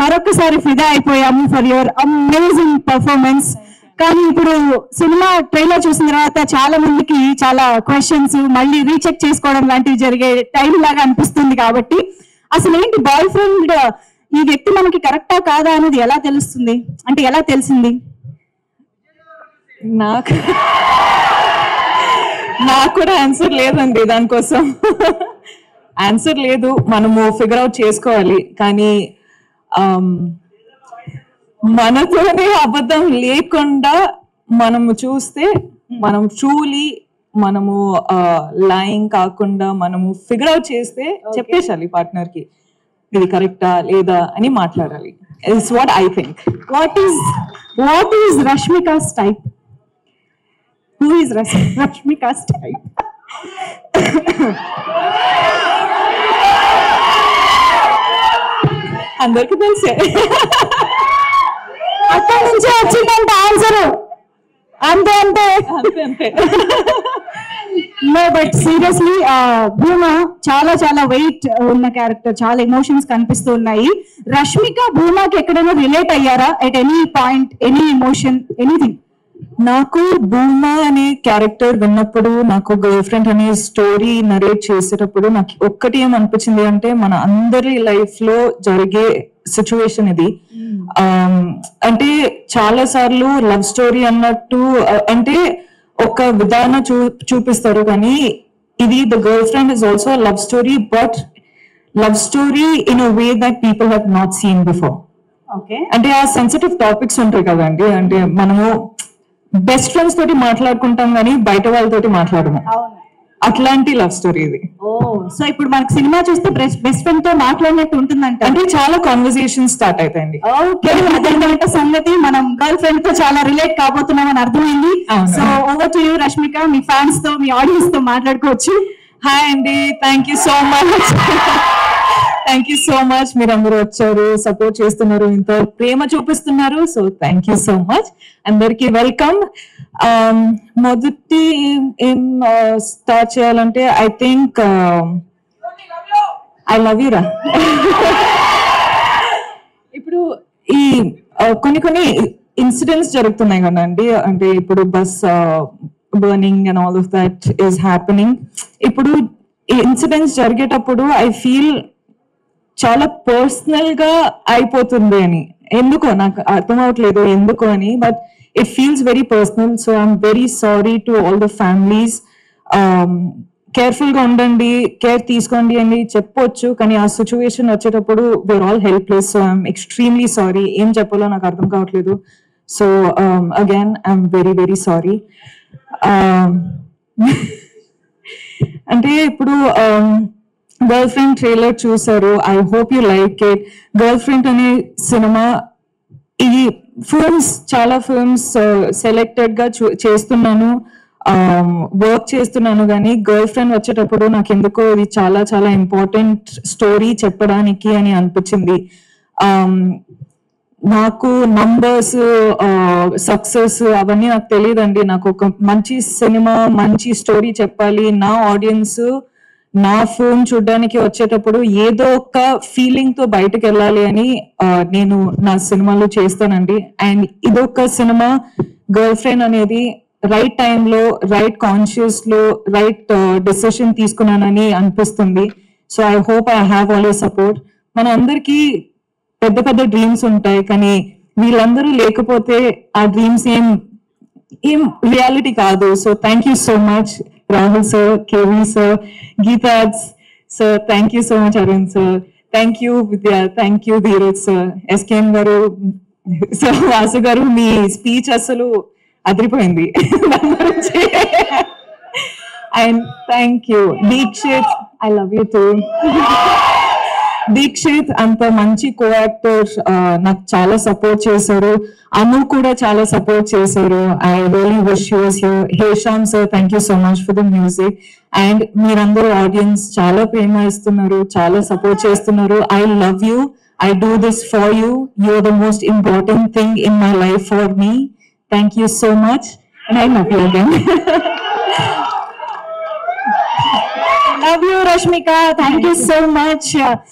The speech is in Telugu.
మరొకసారి ఫిదా అయిపోయాము ఫర్ యువర్ అమేజింగ్ పర్ఫార్మెన్స్. కానీ ఇప్పుడు సినిమా ట్రైలర్ చూసిన తర్వాత చాలా మందికి చాలా క్వశ్చన్స్ మళ్ళీ రీచెక్ చేసుకోవడం లాంటివి జరిగే టైం లాగా అనిపిస్తుంది. కాబట్టి అసలు ఏంటి బాయ్ ఫ్రెండ్ ఈ వ్యక్తి మనకి కరెక్టా కాదా అనేది ఎలా తెలుస్తుంది, అంటే ఎలా తెలిసింది? నాకు కూడా ఆన్సర్ లేదండి, దానికోసం ఆన్సర్ లేదు. మనము ఫిగర్ అవుట్ చేసుకోవాలి. కానీ మనతోనే అబద్ధం లేకుండా మనము చూస్తే, మనం ట్రూలీ మనము లైంగ్ కాకుండా మనము ఫిగర్ అవుట్ చేస్తే చెప్పేసాలి పార్ట్నర్ కి ఇది కరెక్టా లేదా అని మాట్లాడాలి. It's what I think. What is Rashmika's type? Who is Rashmika's type? అందరికి తెలిసే, అక్కడి నుంచే వచ్చిందంట ఆన్సర్. అంతే అంతే అంతే అంతే. నో బట్ సీరియస్లీ భూమా చాలా చాలా వెయిట్ ఉన్న క్యారెక్టర్, చాలా ఎమోషన్స్ కనిపిస్తూ ఉన్నాయి. రష్మిక భూమాకి ఎక్కడైనా రిలేట్ అయ్యారా at any point, any emotion, anything? నాకు భూమా అనే క్యారెక్టర్ విన్నప్పుడు, నాకు గర్ల్ ఫ్రెండ్ అనే స్టోరీ నరేట్ చేసేటప్పుడు నాకు ఒక్కటి ఏమనిపించింది అంటే, మన అందరి లైఫ్ లో జరిగే సిచ్యువేషన్ ఇది. అంటే చాలా సార్లు లవ్ స్టోరీ అన్నట్టు అంటే ఒక విధానం చూపిస్తారు, కానీ ఇది the girl friend is also love story, but love story in a way that people have not seen before. Okay, అంటే ఆ సెన్సిటివ్ టాపిక్స్ ఉంటాయి కదండి, అంటే మనము బెస్ట్ ఫ్రెండ్స్ తోటి మాట్లాడుకుంటాం కానీ బయట వాళ్ళతోటి మాట్లాడము. అట్లాంటి లవ్ స్టోరీ ఇది. సో ఇప్పుడు మనకి సినిమా చూస్తే బెస్ట్ ఫ్రెండ్ తో మాట్లాడినట్టు ఉంటుందంట, అంటే చాలా కాన్వర్సేషన్ స్టార్ట్ అవుతాయండి. ఓకే, అదేంటంటే సంగతి మనం గర్ల్ ఫ్రెండ్ తో చాలా రిలేట్ కాబోతున్నాం అని అర్థమైంది. So over to you Rashmika, me fans తో, మీ ఆడియన్స్ తో మాట్లాడుకోవచ్చు. హాయ్ అండి, thank you so much. Thank you so much. మీరు అందరూ వచ్చారు, సపోర్ట్ చేస్తున్నారు, ఇంత ప్రేమ చూపిస్తున్నారు. So thank you so much. అందరికి వెల్కమ్. మొదటి ఏం స్టార్ట్ చేయాలంటే I think I love you రా. ఇప్పుడు ఈ కొన్ని ఇన్సిడెంట్స్ జరుగుతున్నాయి కదండి, అంటే ఇప్పుడు bus burning and all of that is happening. ఇప్పుడు ఈ ఇన్సిడెంట్స్ జరిగేటప్పుడు ఐ ఫీల్ చాలా పర్సనల్ గా అయిపోతుంది అని. ఎందుకో నాకు అర్థం అవట్లేదు ఎందుకో అని, but it feels very personal. So I'm very sorry to all the families. Careful గా ఉండండి, కేర్ తీసుకోండి అని చెప్పొచ్చు, కానీ ఆ సిచ్యువేషన్ వచ్చేటప్పుడు we're all helpless. So I'm extremely sorry. ఏం చెప్పాలో నాకు అర్థం కావట్లేదు. So again I'm very very sorry. అంటే ఇప్పుడు గర్ల్ ఫ్రెండ్ ట్రైలర్ చూసారు. I hope you like it. Girlfriend అనే సినిమా, ఈ ఫిల్మ్స్ చాలా ఫిల్మ్స్ సెలెక్టెడ్ గా చేస్తున్నాను, వర్క్ చేస్తున్నాను, కానీ గర్ల్ ఫ్రెండ్ వచ్చేటప్పుడు నాకు ఎందుకో ఇది చాలా చాలా ఇంపార్టెంట్ స్టోరీ చెప్పడానికి అని అనిపించింది. నాకు నంబర్స్, సక్సెస్ అవన్నీ నాకు తెలియదండి. నాకు ఒక మంచి సినిమా, మంచి స్టోరీ చెప్పాలి. నా ఆడియన్స్ నా ఫిల్మ్ చూడడానికి వచ్చేటప్పుడు ఏదో ఒక ఫీలింగ్ తో బయటకు వెళ్ళాలి అని నేను నా సినిమాలో చేస్తానండి. అండ్ ఇదొక సినిమా, గర్ల్ ఫ్రెండ్ అనేది రైట్ టైంలో, రైట్ కాన్షియస్ లో రైట్ డెసిషన్ తీసుకున్నానని అనిపిస్తుంది. So I hope I have all your support. మన అందరికీ పెద్ద పెద్ద డ్రీమ్స్ ఉంటాయి, కానీ వీళ్ళందరూ లేకపోతే ఆ డ్రీమ్స్ ఏం రియాలిటీ కాదు. So thank you so much Rahul sir, KV sir, Geetad sir, thank you so much Arun sir, thank you Vidya, thank you Dheeraj sir, SKM garu sir, Vasu garu me speech అసలు అదిరిపోయింది. And thank you Deekshit, I love you too. Dixit అంత మంచి కో యాక్టర్, నాకు చాలా సపోర్ట్ చేశారు. అను కూడా చాలా సపోర్ట్ చేశారు. I really wish you was here. Hesham sir, thank you so much for the music. And మీరందరూ ఆడియన్స్ చాలా ప్రేమ ఇస్తున్నారు, చాలా సపోర్ట్ చేస్తున్నారు. I love you. I do this for you. You are the most important thing in my life for me. Thank you so much. And I love you again. Love you Rashmika. Thank you so much.